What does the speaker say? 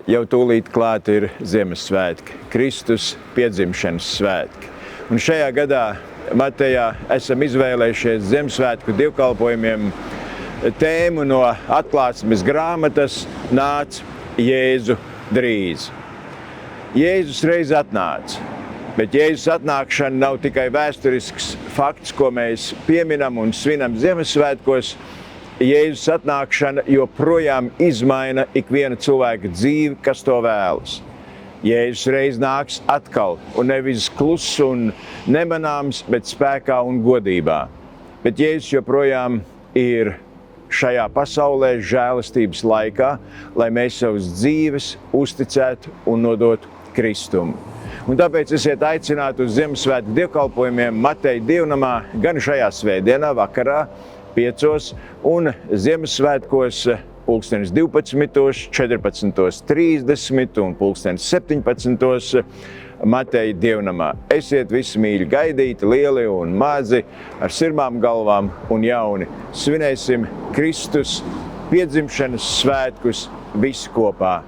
jau tūlīt klāt ir Ziemassvētki, Kristus piedzimšanas svētki. Un šajā gadā Matejā esam izvēlējušies Ziemassvētku dievkalpojumiem tēmu no atklāsmes grāmatas Nāc Jēzu drīz. Jēzus reiz atnāca, bet Jēzus atnākšana nav tikai vēsturisks fakts, ko mēs pieminam un svinam Ziemassvētkos. Jēzus atnākšana joprojām izmaina ikviena cilvēka dzīvi, kas to vēlas. Jēzus reiz nāks atkal, un nevis kluss un nemanāms, bet spēkā un godībā. Bet Jēzus joprojām ir šajā pasaulē žēlastības laikā, lai mēs savas dzīves uzticētu un nodotu Kristum. Un tāpēc esiet aicināti uz Ziemassvētku dievkalpojumiem Mateja dievnamā gan šajā svētdienā vakarā 5 un Ziemassvētkos 12, 14:30 un 17. Mateja dievnamā. Esiet visi mīļi gaidīti, lieli un mazi, ar sirmām galvām un jauni. Svinēsim Kristus piedzimšanas svētkus visi kopā.